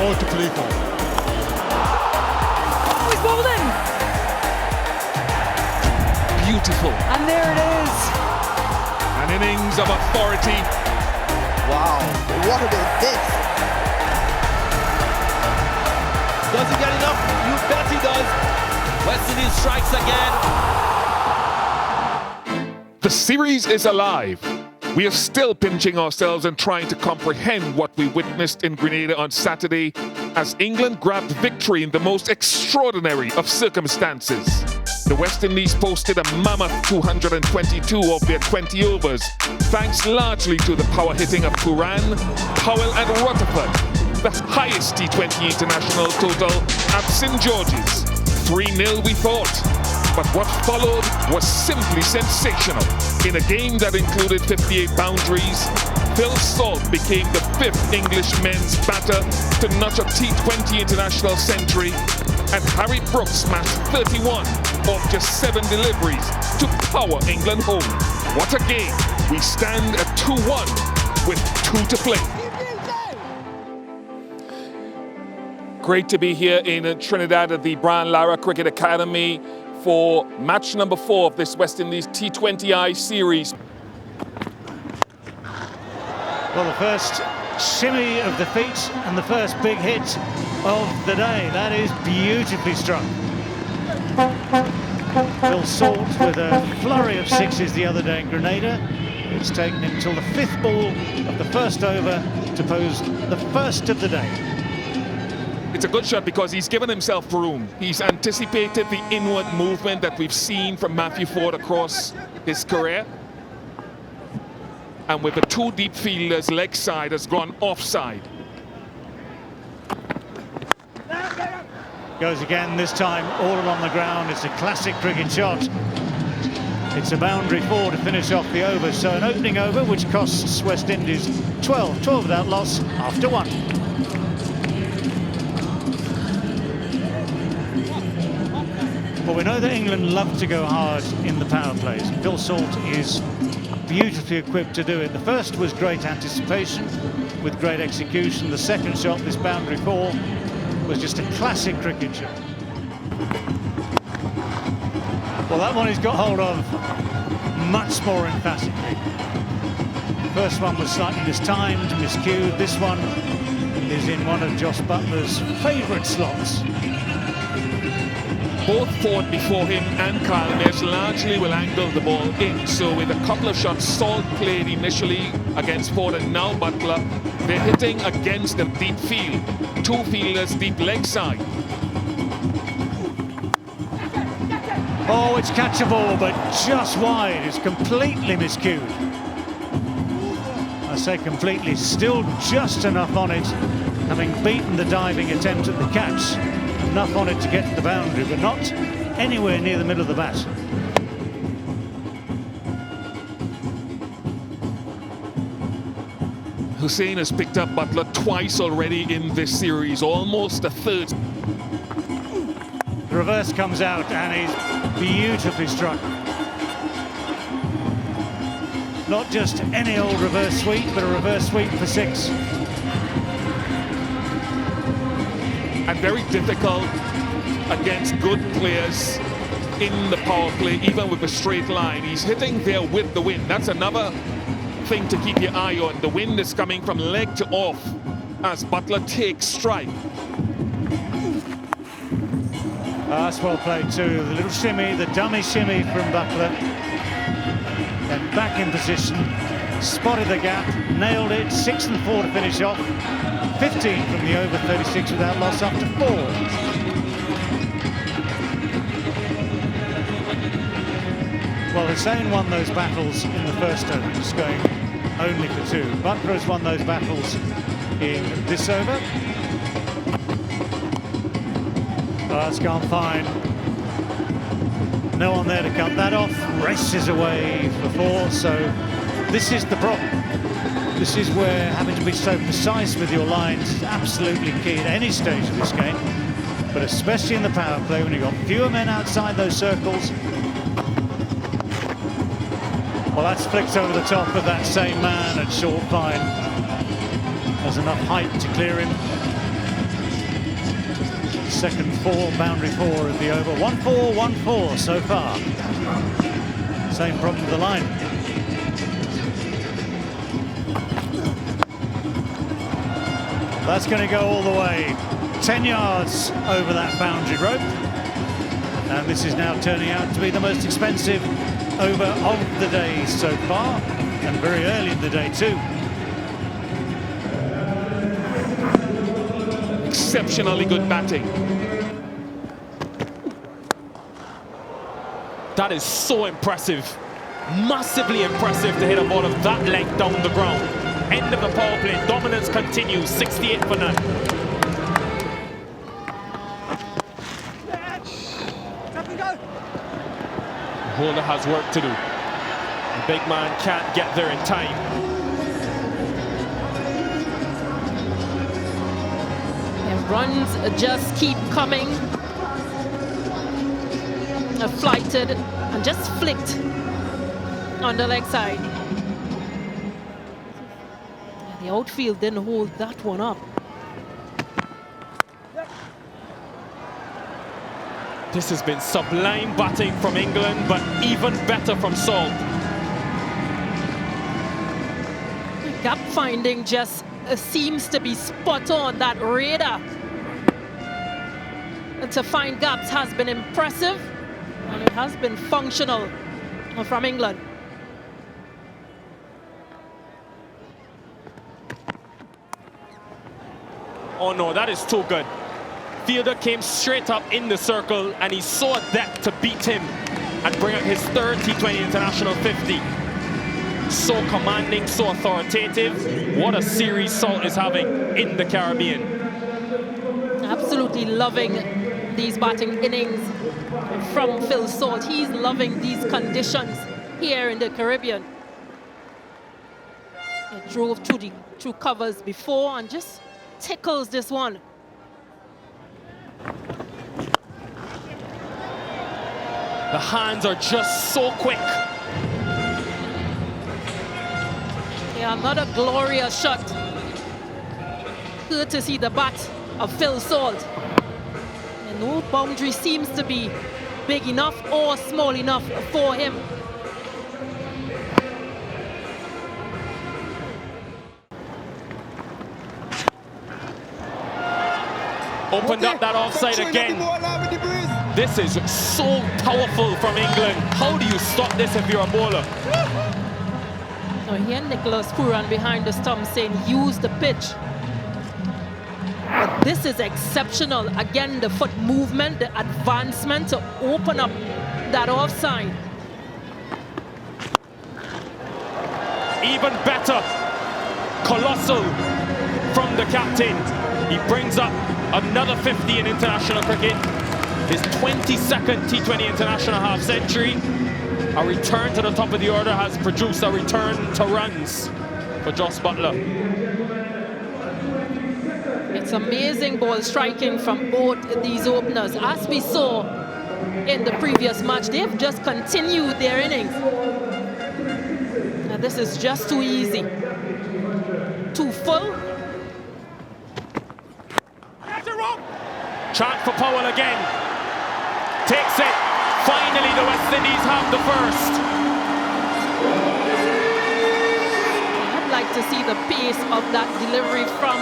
all to play for. Oh, he's bowled in! Beautiful. And there it is! An innings of authority. Wow, what about this? Does he get enough? You bet he does. West Indies strikes again. The series is alive. We are still pinching ourselves and trying to comprehend what we witnessed in Grenada on Saturday as England grabbed victory in the most extraordinary of circumstances. The West Indies posted a mammoth 222 of their 20 overs, thanks largely to the power hitting of Curran, Powell and Rutherford, the highest T20 international total at St. George's. 3-0 we thought, but what followed was simply sensational. In a game that included 58 boundaries, Phil Salt became the 5th English men's batter to notch a T20 international century, and Harry Brooks smashed 31 of just 7 deliveries to power England home. What a game! We stand at 2-1 with 2 to play. Great to be here in Trinidad at the Brian Lara Cricket Academy for match number 4 of this West Indies T20I series. Well, the first shimmy of the feet and the first big hit of the day. That is beautifully struck. Phil Salt with a flurry of 6s the other day in Grenada. It's taken him till the 5th ball of the first over to pose the first of the day. It's a good shot because he's given himself room. He's anticipated the inward movement that we've seen from Matthew Ford across his career. And with the 2 deep fielders, leg side has gone offside. Goes again, this time all along the ground. It's a classic cricket shot. It's a boundary 4 to finish off the over. So an opening over which costs West Indies 12 without loss after 1. Well, we know that England love to go hard in the power plays. Phil Salt is beautifully equipped to do it. The first was great anticipation with great execution. The second shot, this boundary 4, was just a classic cricket shot. Well, that one he's got hold of much more emphatically. The first one was slightly mistimed, miscued. This one is in one of Josh Butler's favourite slots. Both Ford before him and Kalmesh largely will angle the ball in. So with a couple of shots Salt played initially against Ford and now Butler, they're hitting against the deep field. 2 fielders deep leg side. Oh, it's catchable, but just wide. It's completely miscued. I say completely, still just enough on it, having beaten the diving attempt at the catch. Enough on it to get to the boundary, but not anywhere near the middle of the bat. Hussain has picked up Butler twice already in this series, almost a third. The reverse comes out and is beautifully struck. Not just any old reverse sweep, but a reverse sweep for 6. And very difficult against good players in the power play, even with a straight line. He's hitting there with the wind. That's another thing to keep your eye on. The wind is coming from leg to off as Butler takes strike. That's well played too. The little shimmy, the dummy shimmy from Butler. Then back in position, spotted the gap, nailed it. 6 and 4 to finish off. 15 from the over, 36 without loss after 4. Well, Hussain won those battles in the first over, just going only for 2. Butler has won those battles in this over. Oh, that's gone fine. No one there to cut that off. Races away for 4, so this is the problem. This is where having to be so precise with your lines is absolutely key at any stage of this game, but especially in the power play when you've got fewer men outside those circles. Well, that's flicked over the top of that same man at short fine. There's enough height to clear him. Second boundary four of the over. 1-4, 1-4 so far. Same problem with the line. That's going to go all the way. 10 yards over that boundary rope. And this is now turning out to be the most expensive over of the day so far. And very early in the day too. Exceptionally good batting. That is so impressive. Massively impressive to hit a ball of that length down the ground. End of the power play. Dominance continues. 68 for none. Holder has work to do. The big man can't get there in time. And runs just keep coming. Flighted and just flicked on the leg side. The outfield didn't hold that one up. This has been sublime batting from England, but even better from Salt. Gap finding just seems to be spot on that radar. And to find gaps has been impressive, and it has been functional from England. Oh no, that is too good. Fielder came straight up in the circle and he saw that to beat him and bring out his third T20 International 50. So commanding, so authoritative. What a series Salt is having in the Caribbean. Absolutely loving these batting innings from Phil Salt. He's loving these conditions here in the Caribbean. He drove through covers before and just tickles this one. The hands are just so quick. Yeah, another glorious shot. Good to see the bat of Phil Salt. And no boundary seems to be big enough or small enough for him. Opened up that offside again. This is so powerful from England. How do you stop this if you're a bowler? Now here Nicholas Pooran behind the stump saying use the pitch. But this is exceptional. Again, the foot movement, the advancement to open up that offside. Even better. Colossal from the captain. He brings up another 50 in international cricket. His 22nd T20 international half century. A return to the top of the order has produced a return to runs for Jos Buttler. It's amazing ball striking from both these openers. As we saw in the previous match, they've just continued their innings. Now this is just too easy. Too full. Chant for Powell again. Takes it. Finally, the West Indies have the first. I'd like to see the pace of that delivery from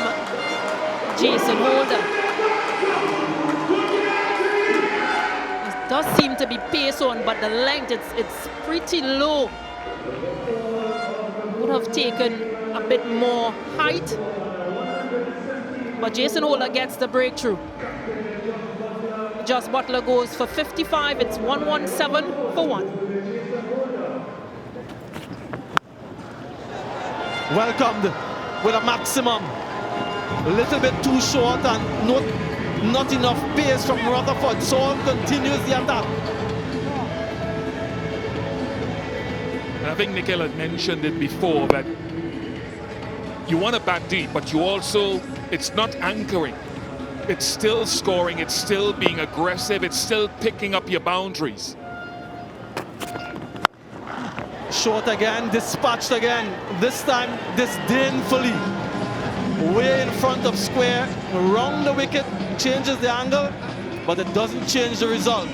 Jason Holder. It does seem to be pace on, but the length, it's pretty low. Would have taken a bit more height. But Jason Holder gets the breakthrough. Jos Buttler goes for 55. It's 117 for 1. Welcomed with a maximum. A little bit too short and not enough pace from Rutherford. Salt continues the attack. I think Nikhil had mentioned it before that you want to bat deep, but you also, it's not anchoring. It's still scoring, it's still being aggressive, it's still picking up your boundaries. Short again, dispatched again. This time, disdainfully. way in front of square, round the wicket, changes the angle, but it doesn't change the result.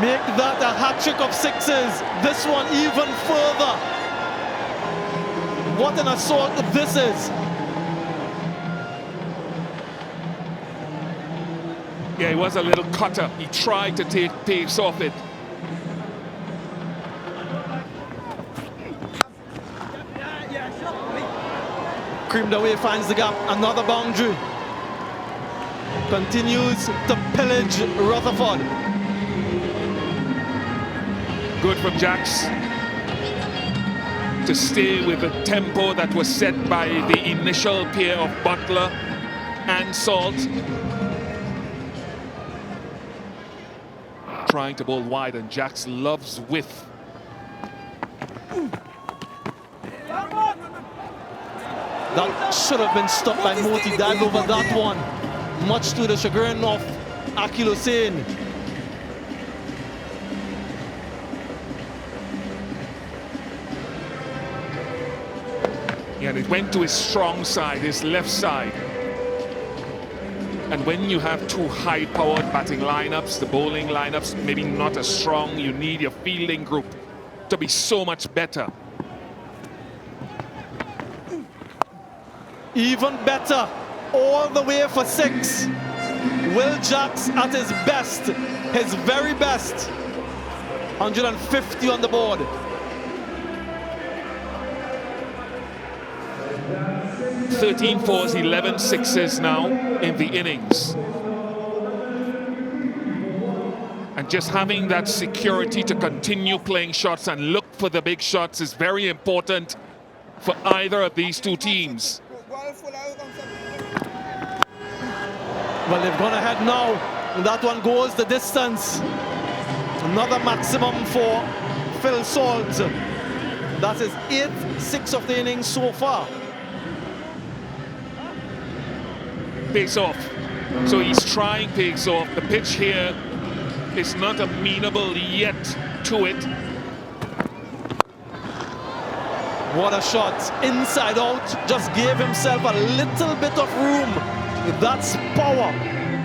Make that a hat-trick of sixes. This one even further. What an assault this is. Yeah, he was a little cutter. He tried to take pace off it. Creamed away, finds the gap, another boundary. Continues to pillage Rutherford. Good from Jacks to stay with the tempo that was set by the initial pair of Butler and Salt. Trying to bowl wide, and Jacks loves width. That should have been stopped by Moti. Dive over that one, much to the chagrin of Akil Hussain. Yeah, and it went to his strong side, his left side. And when you have two high-powered batting lineups, the bowling lineups maybe not as strong, you need your fielding group to be so much better. Even better, all the way for six. Will Jacks at his best, his very best. 150 on the board. 13 fours, 11 sixes now in the innings. And just having that security to continue playing shots and look for the big shots is very important for either of these two teams. Well, they've gone ahead now, and that one goes the distance. Another maximum for Phil Salt. That is 8-6 of the innings so far. Pace off. So he's trying pace off. The pitch here is not amenable yet to it. What a shot. Inside out. Just gave himself a little bit of room. That's power.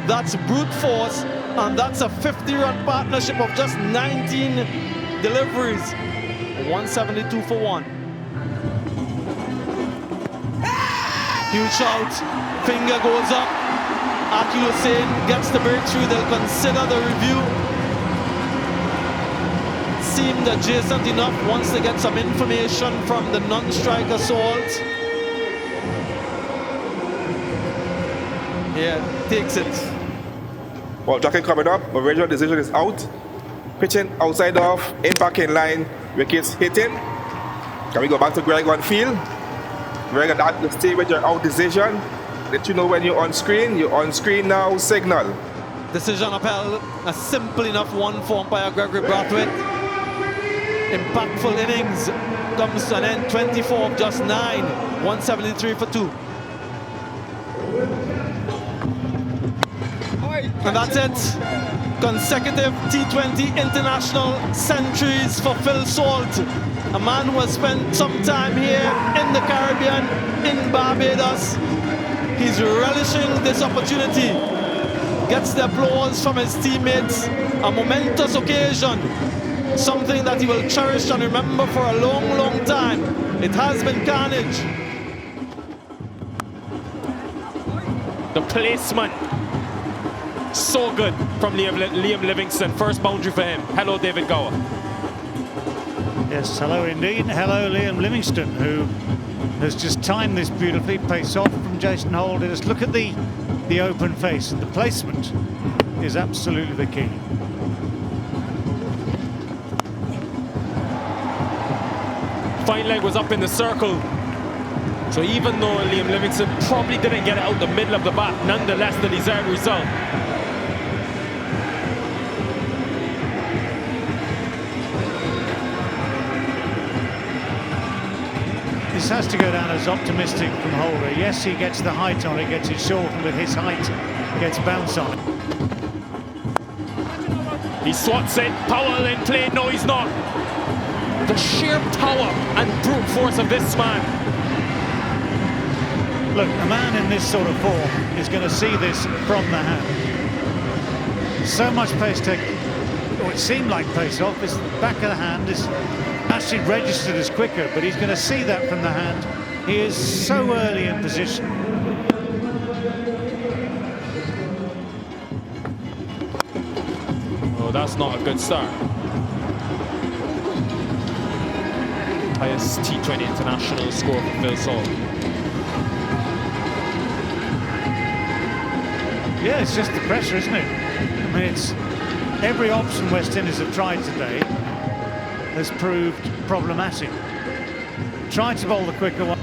That's brute force. And that's a 50-run partnership of just 19 deliveries. 172 for one. Huge shout. Finger goes up. Akil Hussain gets the breakthrough. They'll consider the review. Seemed adjacent enough once they get some information from the non-striker Salt. Yeah, takes it. Well, tracking coming up. Original decision is out. Pitching outside of, impact in line, wickets hitting. Can we go back to Greg on field? Greg, at the stay with your out decision. Let you know when you're on screen. You're on screen now, signal. Decision upheld. A simple enough one for umpire Gregory Brathwaite. Impactful innings comes to an end. 24 of just 9. 173 for 2. And that's it. Consecutive T20 international centuries for Phil Salt. A man who has spent some time here in the Caribbean, in Barbados. He's relishing this opportunity. Gets the applause from his teammates. A momentous occasion. Something that he will cherish and remember for a long, long time. It has been carnage. The placement. So good from Liam Livingston. First boundary for him. Hello, David Gower. Yes, hello indeed. Hello, Liam Livingston, who has just timed this beautifully. Pace off from Jason Holder. Just look at the open face, and the placement is absolutely the key. Fine leg was up in the circle. So even though Liam Livingston probably didn't get it out the middle of the bat, nonetheless the desired result. This has to go down as optimistic from Holder. Yes, he gets the height on it, gets it short, and with his height, gets bounce on it. He swats it. Powell in play. No, he's not. The sheer power and brute force of this man. Look, a man in this sort of form is going to see this from the hand. So much pace taken, or it seemed like pace off. His back of the hand is actually registered as quicker, but he's going to see that from the hand. He is so early in position. Oh, that's not a good start. Highest T20 international score for Phil Salt. Yeah, it's just the pressure, isn't it? I mean, it's every option West Indies have tried today has proved problematic. Tried to bowl the quicker one.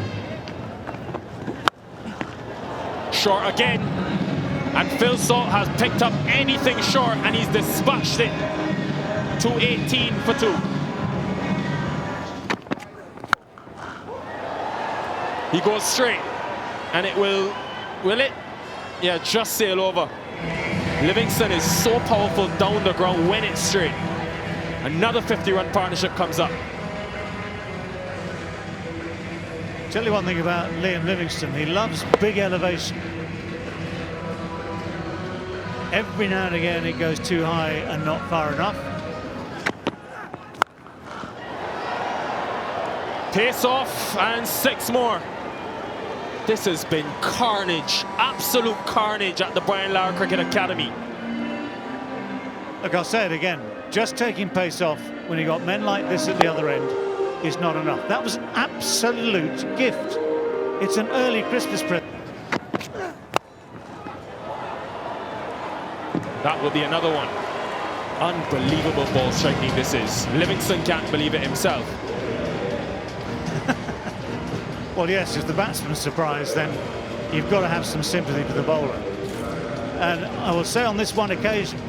Short again. And Phil Salt has picked up anything short and he's dispatched it to 18 for 2. He goes straight and it will it? Yeah, just sail over. Livingston is so powerful down the ground when it's straight. Another 50-run partnership comes up. Tell you one thing about Liam Livingston, he loves big elevation. Every now and again it goes too high and not far enough. Pace off and 6 more. This has been carnage, absolute carnage at the Brian Lara Cricket Academy. Look, I'll say it again, just taking pace off when you got men like this at the other end is not enough. That was an absolute gift. It's an early Christmas present. That will be another one. Unbelievable ball striking this is. Livingston can't believe it himself. Well, yes, if the batsman's surprised, then you've got to have some sympathy for the bowler. And I will say on this one occasion,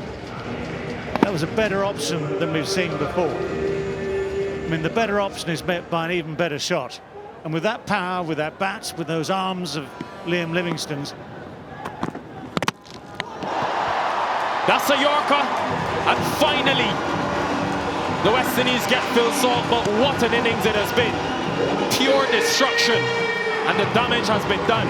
that was a better option than we've seen before. I mean, the better option is met by an even better shot. And with that power, with that bat, with those arms of Liam Livingston's. That's a Yorker. And finally, the West Indies get Phil Salt, but what an innings it has been. Pure destruction, and the damage has been done.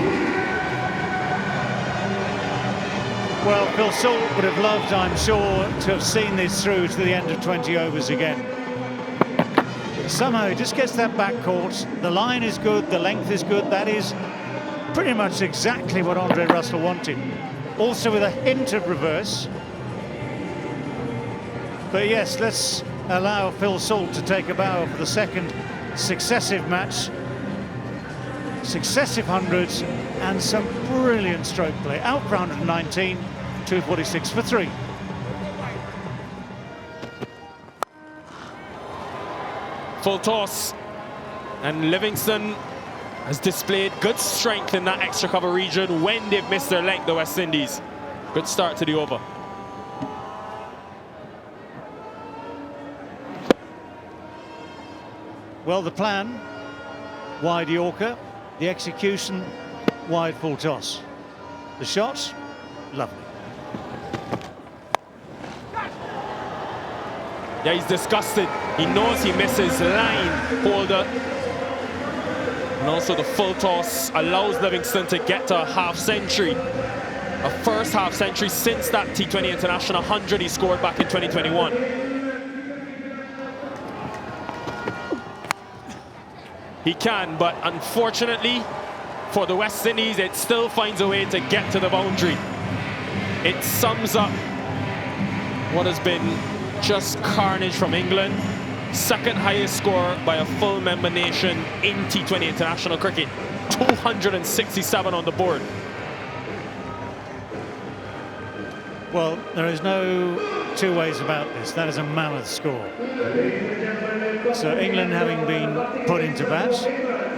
Well, Phil Salt would have loved, I'm sure, to have seen this through to the end of 20 overs again. Somehow he just gets that back court. The line is good, the length is good. That is pretty much exactly what Andre Russell wanted. Also with a hint of reverse. But yes, let's allow Phil Salt to take a bow for the second successive match, successive hundreds, and some brilliant stroke play. Out for 119, 246 for 3. Full toss, and Livingston has displayed good strength in that extra cover region when they've missed their leg, the West Indies. Good start to the over. Well, the plan, wide Yorker. The execution, wide full toss. The shot, lovely. Yeah, he's disgusted. He knows he misses line holder. And also the full toss allows Livingston to get to a half century. A first half century since that T20 International 100 he scored back in 2021. He can, but unfortunately for the West Indies, it still finds a way to get to the boundary. It sums up what has been just carnage from England. Second highest score by a full member nation in T20 international cricket. 267 on the board. Well, there is no two ways about this. That is a mammoth score. So England, having been put into bat,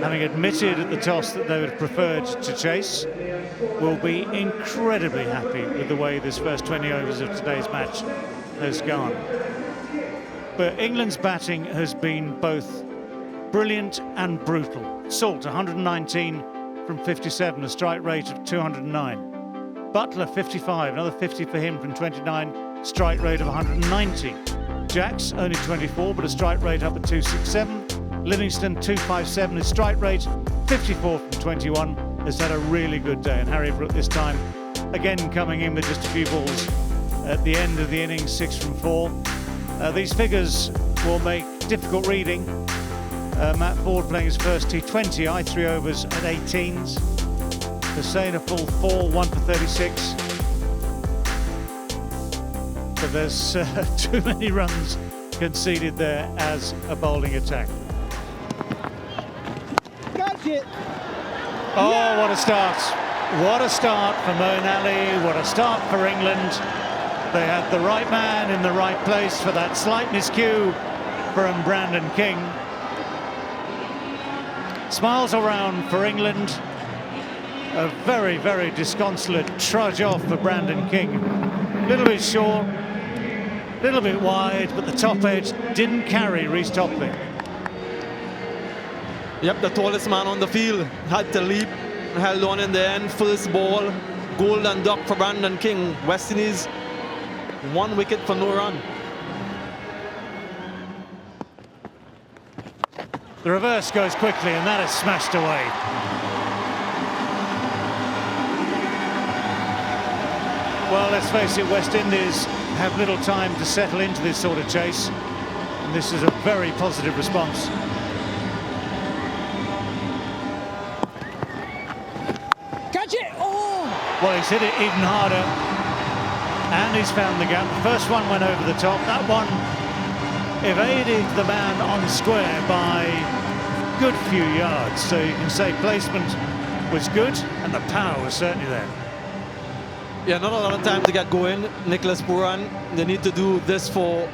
having admitted at the toss that they would have preferred to chase, will be incredibly happy with the way this first 20 overs of today's match has gone. But England's batting has been both brilliant and brutal. Salt, 119 from 57, a strike rate of 209. Butler, 55, another 50 for him from 29 strike rate of 190. Jack's only 24, but a strike rate up at 267. Livingston 257, his strike rate 54 from 21, has had a really good day. And Harry Brook this time, again coming in with just a few balls at the end of the innings, 6 from 4. These figures will make difficult reading. Matt Ford playing his first T20I, 3 overs at 18s. Hussain a full 4, 1 for 36. But there's too many runs conceded there as a bowling attack. Catch it. Oh, yeah. What a start. What a start for Moeen Ali. What a start for England. They had the right man in the right place for that slight miscue from Brandon King. Smiles around for England. A very, very disconsolate trudge off for Brandon King. A little bit short, a little bit wide, but the top edge didn't carry Reece Topley. Yep, the tallest man on the field had to leap, held on in the end. First ball, golden duck for Brandon King. West Indies, 1 wicket for no run. The reverse goes quickly, and that is smashed away. Well, let's face it, West Indies have little time to settle into this sort of chase, and this is a very positive response. Catch it. Oh. Well, he's hit it even harder, and he's found the gap. The first one went over the top. That one evaded the man on square by a good few yards. So you can say placement was good, and the power was certainly there. Yeah, not a lot of time to get going. Nicholas Pooran, they need to do this for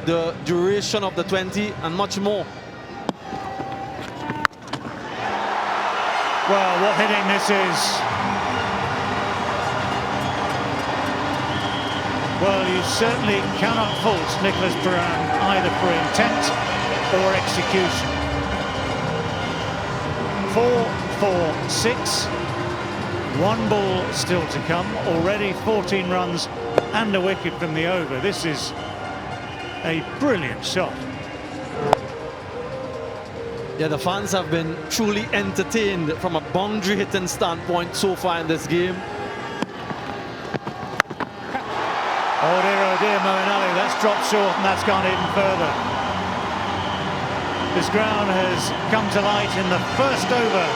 the duration of the 20 and much more. Well, what hitting this is. Well, you certainly cannot fault Nicholas Pooran either for intent or execution. 4-4-6. 1 ball still to come. Already 14 runs and a wicket from the over. This is a brilliant shot. Yeah, the fans have been truly entertained from a boundary hitting standpoint so far in this game. Oh dear, Moeen Ali, that's dropped short and that's gone even further. This ground has come to light in the first over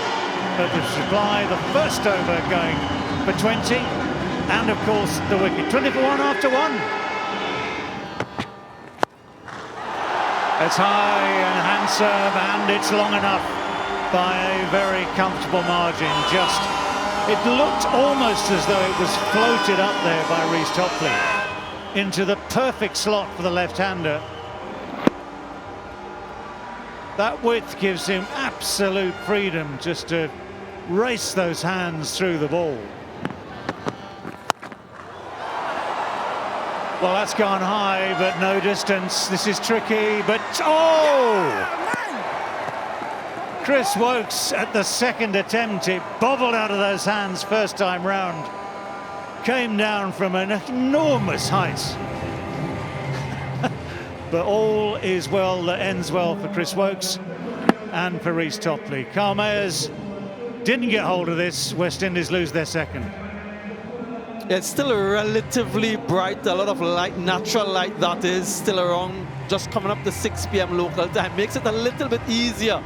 of the supply, the first over going for 20, and of course the wicket. 20 for 1 after 1. It's high and handsome, and it's long enough by a very comfortable margin. Just, it looked almost as though it was floated up there by Reece Topley into the perfect slot for the left-hander. That width gives him absolute freedom just to race those hands through the ball. Well, that's gone high, but no distance. This is tricky, but oh! Chris Woakes at the second attempt, it bobbled out of those hands first time round. Came down from an enormous height. But all is well that ends well for Chris Woakes and for Reece Topley. Carl Mayers didn't get hold of this. West Indies lose their second. It's still relatively bright, a lot of light, natural light that is still around, just coming up to 6 p.m. local time. Makes it a little bit easier.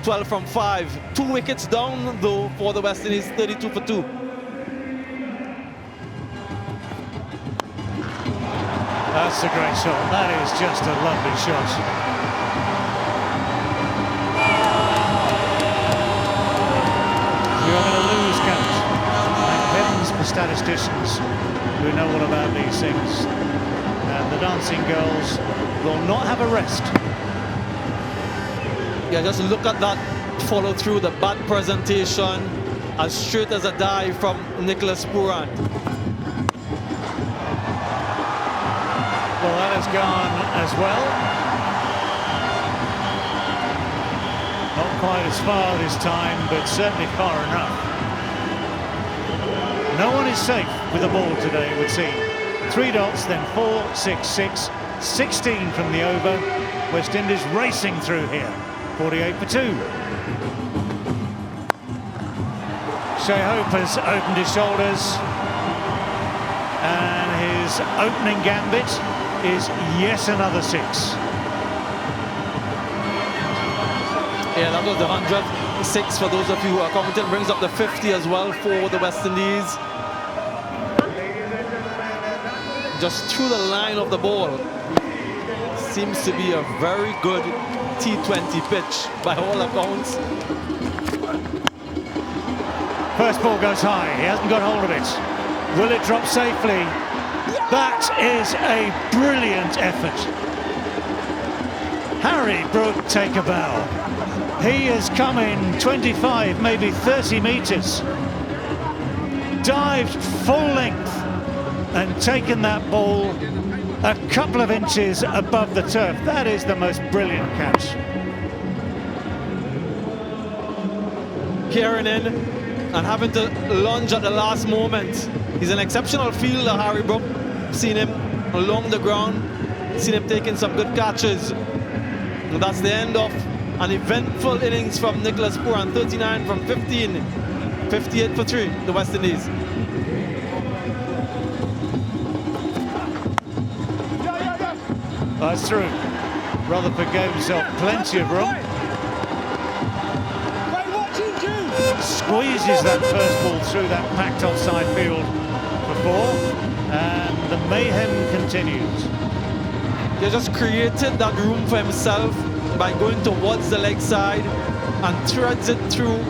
12 from 5. 2 wickets down though for the West Indies, 32 for 2. That's a great shot. That is just a lovely shot. You're going to lose count. Thank heavens for statisticians who know all about these things. And the dancing girls will not have a rest. Yeah, just look at that follow through, the bat presentation, as straight as a dive from Nicholas Pooran. Well, that has gone as well. Not quite as far this time, but certainly far enough. No one is safe with the ball today, it would seem. 3 dots, then 4, 6, 6, 16 from the over. West Indies racing through here. 48 for 2. Shea Hope has opened his shoulders, and his opening gambit is yet another 6. Yeah, that was the 106 for those of you who are commenting. Brings up the 50 as well for the West Indies. Just through the line of the ball. Seems to be a very good T20 pitch by all accounts. First ball goes high, he hasn't got hold of it. Will it drop safely? That is a brilliant effort. Harry Brook, take a bow. He has come in 25, maybe 30 metres. Dived full length and taken that ball a couple of inches above the turf. That is the most brilliant catch. Peering in and having to lunge at the last moment. He's an exceptional fielder, Harry Brook. Seen him along the ground, seen him taking some good catches. And that's the end of an eventful innings from Nicholas Pooran. 39 from 15, 58 for 3, the West Indies. That's through. Rutherford gave himself plenty of room. Squeezes that first ball through that packed offside field for 4, and the mayhem continues. He just created that room for himself by going towards the leg side and threads it through.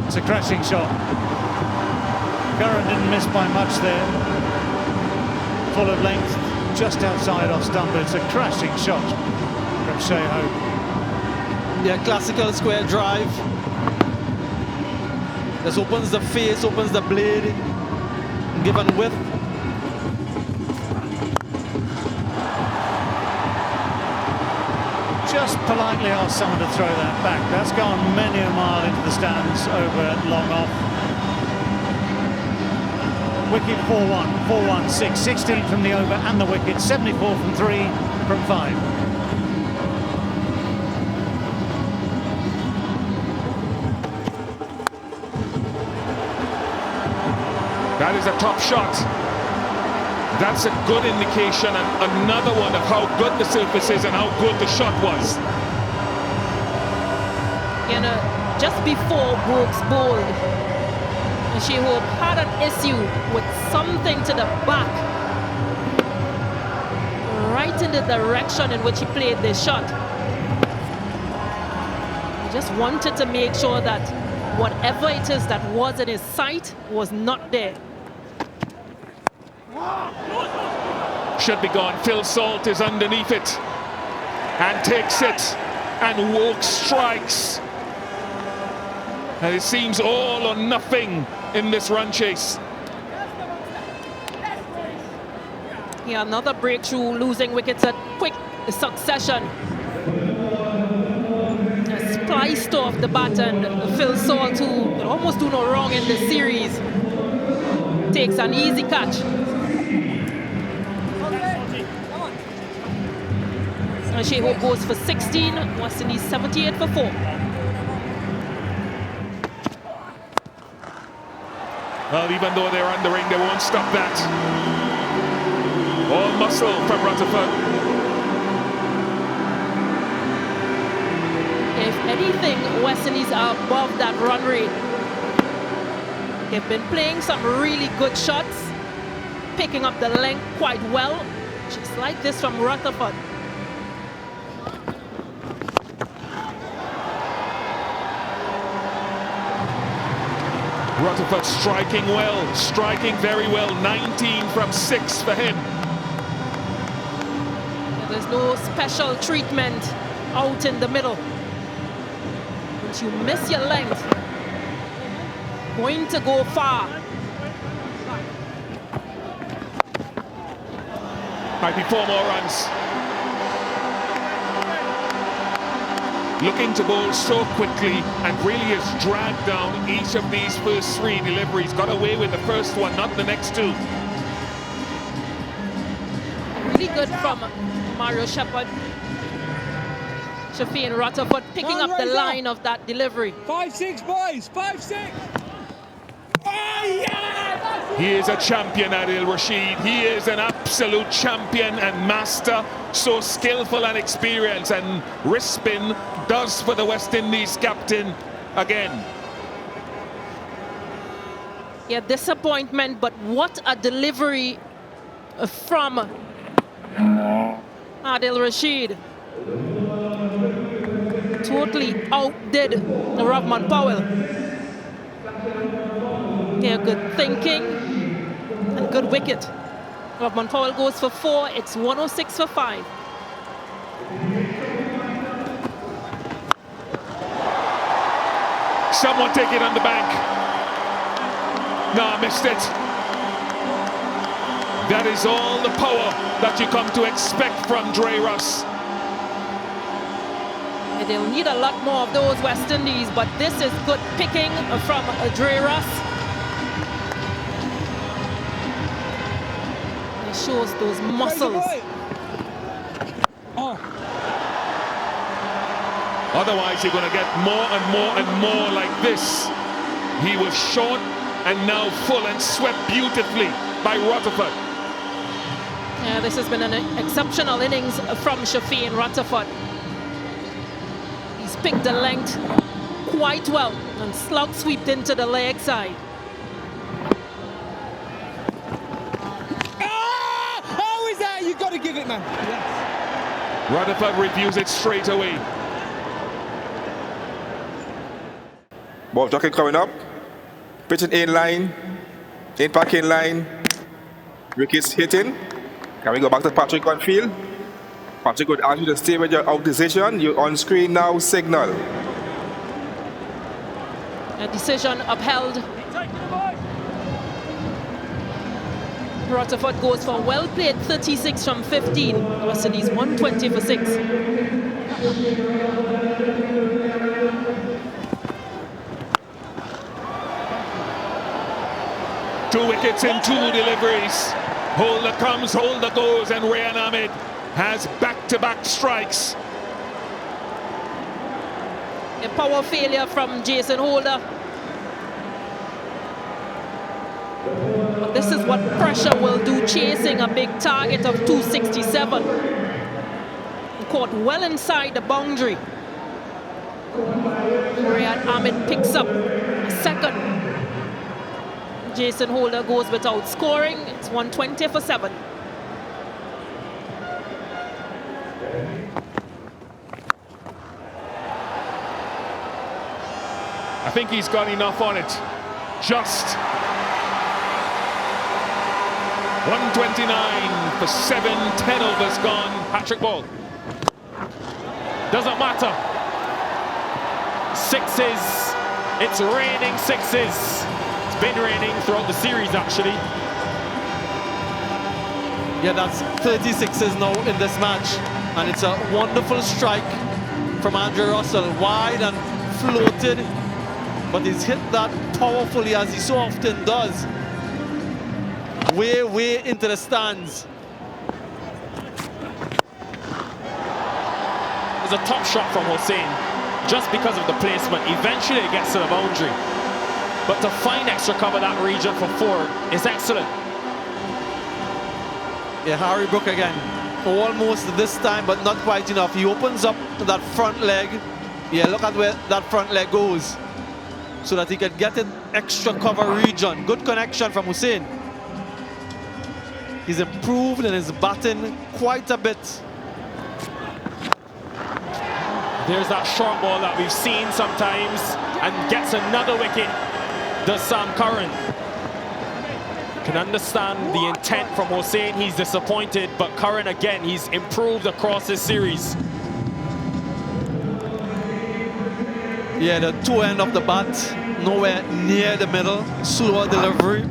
It's a crashing shot. Curran didn't miss by much there. Full of length, just outside off stump. It's a crashing shot from Shea Hope. Yeah, classical square drive. This opens the face, opens the blade, given width. Just politely ask someone to throw that back. That's gone many a mile into the stands over at long off. Wicket 4-1, 4-1, 6, 16 from the over and the wicket, 74 from 3 from 5. That is a top shot. That's a good indication, and another one of how good the surface is and how good the shot was. You know, just before Brooks bowled, Shea Hope had an issue with something to the back, right in the direction in which he played the shot. He just wanted to make sure that whatever it is that was in his sight was not there. Should be gone. Phil Salt is underneath it and takes it, and Woke strikes. And it seems all or nothing in this run chase. Yeah, another breakthrough, losing wickets at quick succession. Spliced off the bat, and Phil Salt, who could almost do no wrong in this series, takes an easy catch. And Shea Hope goes for 16, West Indies 78 for 4. Well, even though they're on the ring, they won't stop that. All muscle from Rutherford. If anything, West Indies are above that run rate. They've been playing some really good shots, picking up the length quite well, just like this from Rutherford. Rutherford striking well, striking very well. 19 from 6 for him. There's no special treatment out in the middle. Once you miss your length, going to go far. Might be 4 more runs. looking to bowl so quickly and really has dragged down each of these first 3 deliveries. Got away with the first one, not the next 2. Really good from Mario Shepherd. Shafeen Rutherford picking up the line of that delivery. 5-6, boys. 5-6. Oh, yeah! He is a champion, Adil Rashid. He is an absolute champion and master. So skillful and experienced. And wrist spin does for the West Indies captain again. Yeah, disappointment, but what a delivery from Adil Rashid. Totally outdid Rahman Powell. Yeah, good thinking and good wicket. Rahman Powell goes for 4. It's 106 for 5. Someone take it on the bank. No, I missed it. That is all the power that you come to expect from Dre Russ. Yeah, they'll need a lot more of those West Indies, but this is good picking from Dre Russ. It shows those muscles. Oh. Otherwise, you're going to get more and more and more like this. He was short and now full and swept beautifully by Rutherford. Yeah, this has been an exceptional innings from Shafeen Rutherford. He's picked the length quite well and slug swept into the leg side. How is that? You've got to give it, man. Yes. Rutherford reviews it straight away. Ball jockey coming up. Pitching in line. In parking line. Wickets hitting. Can we go back to Patrick on field? Patrick would ask you to stay with your out decision. You're on screen now, signal. A decision upheld. Rutherford goes for well played 36 from 15. West Indies 120 for 6. Two wickets in 2 deliveries. Holder comes, Holder goes, and Rayan Ahmed has back-to-back strikes. A power failure from Jason Holder. But this is what pressure will do, chasing a big target of 267. Caught well inside the boundary. Rayan Ahmed picks up a second. Jason Holder goes without scoring. It's 120 for 7. I think he's got enough on it. Just 129 for 7. 10 overs gone. Patrick Ball. Doesn't matter. 6s. It's raining 6s. It's been raining throughout the series, actually. Yeah, that's 36s now in this match. And it's a wonderful strike from Andre Russell. Wide and floated. But he's hit that powerfully, as he so often does. Way into the stands. It was a top shot from Hussain, just because of the placement. Eventually it gets to the boundary. But to find extra cover that region for 4 is excellent. Yeah, Harry Brook again. Almost this time, but not quite enough. He opens up that front leg. Yeah, look at where that front leg goes. So that he can get an extra cover region. Good connection from Hussain. He's improved in his batting quite a bit. There's that short ball that we've seen sometimes, and gets another wicket. Does Sam Curran. Can understand the intent from Hussain. He's disappointed, but Curran again, he's improved across this series. Yeah, the toe end of the bat, nowhere near the middle. Slower delivery.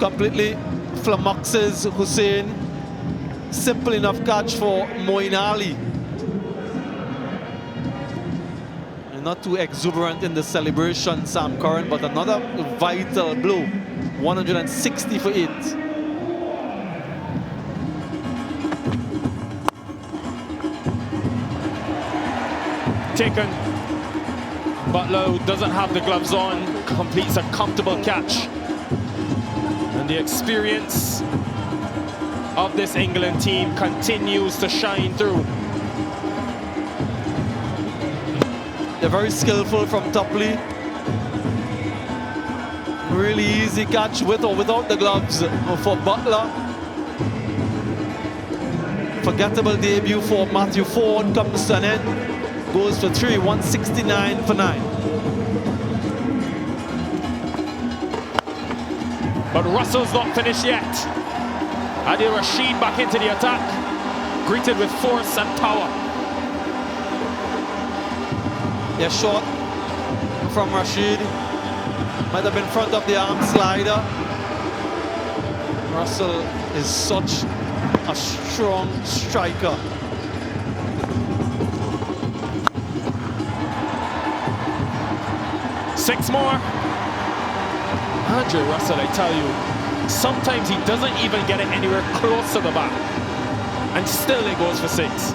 Completely flummoxes Hussain. Simple enough catch for Moeen Ali. not too exuberant in the celebration, Sam Curran, but another vital blow. 160 for 8. Taken. Butler, who doesn't have the gloves on, completes a comfortable catch. And the experience of this England team continues to shine through. They're very skillful from Topley. Really easy catch with or without the gloves for Butler. Forgettable debut for Matthew Ford comes to an end. Goes for 3, 169 for 9. But Russell's not finished yet. Adil Rashid back into the attack, greeted with force and power. Yeah, short from Rashid. Might have been front of the arm slider. Russell is such a strong striker. Six more. Andre Russell, I tell you, sometimes he doesn't even get it anywhere close to the bat. And still it goes for 6.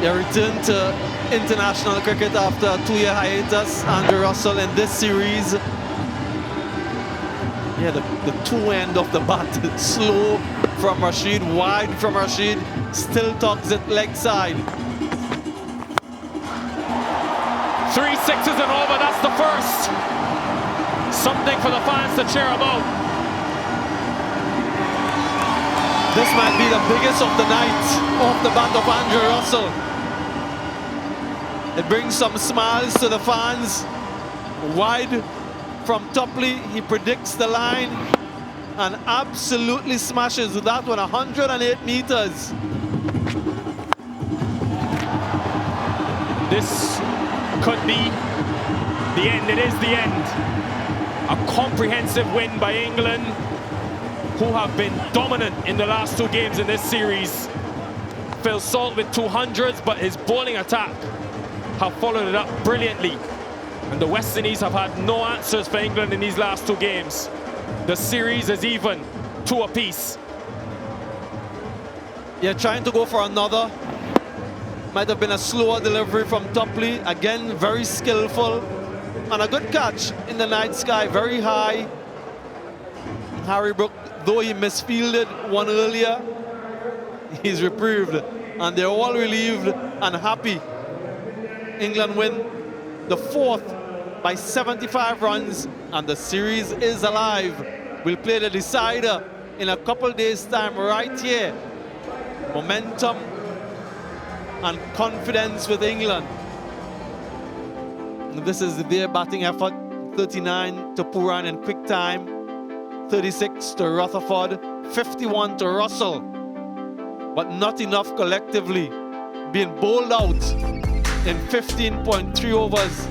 Yeah, return to international cricket after a 2-year hiatus. Andre Russell in this series. Yeah, the two end of the bat. Slow from Rashid, wide from Rashid. Still tucks it leg side. 3 sixes and over, that's the first. Something for the fans to cheer about. This might be the biggest of the night off the bat of Andre Russell. It brings some smiles to the fans. Wide from Topley, he predicts the line and absolutely smashes that one, 108 meters. This could be the end. It is the end. A comprehensive win by England, who have been dominant in the last 2 games in this series. Phil Salt with 200s, but his bowling attack have followed it up brilliantly. And the West Indies have had no answers for England in these last 2 games. The series is even, 2 apiece. Yeah, trying to go for another. Might have been a slower delivery from Topley. Again, very skillful. And a good catch in the night sky, very high. Harry Brook, though he misfielded one earlier, he's reprieved. And they're all relieved and happy. England win the 4th by 75 runs, and the series is alive. We'll play the decider in a couple days' time right here. Momentum and confidence with England. And this is their batting effort. 39 to Pooran in quick time, 36 to Rutherford, 51 to Russell. But not enough collectively. Being bowled out in 15.3 overs,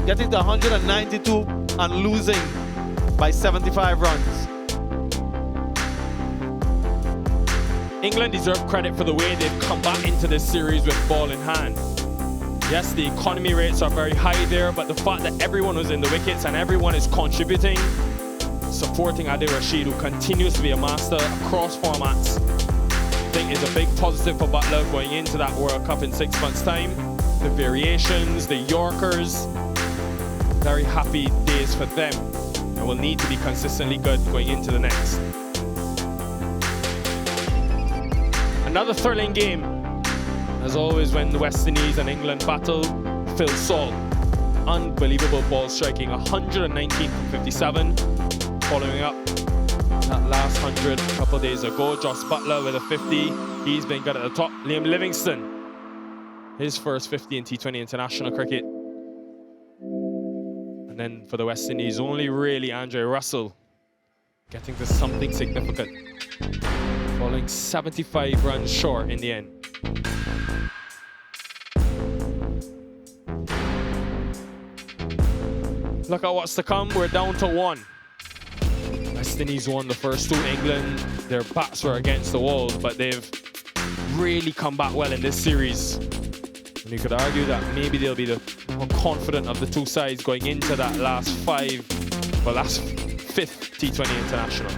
getting to 192 and losing by 75 runs. England deserve credit for the way they've come back into this series with ball in hand. Yes, the economy rates are very high there, but the fact that everyone was in the wickets and everyone is contributing, supporting Adil Rashid, who continues to be a master across formats, I think is a big positive for Butler going into that World Cup in 6 months' time. The variations, the Yorkers, very happy days for them, and will need to be consistently good going into the next. Another thrilling game, as always, when the West Indies and England battle. Phil Salt, unbelievable ball striking, 119 from 57, following up that last 100 a couple of days ago. Joss Butler with a 50, he's been good at the top. Liam Livingstone, his first 50 in T20 international cricket. And then for the West Indies, only really Andre Russell getting to something significant, falling 75 runs short in the end. Look at what's to come. We're down to 1. West Indies won the first 2. England, their bats were against the wall, but they've really come back well in this series. And you could argue that maybe they'll be the more confident of the two sides going into that last fifth T20 international.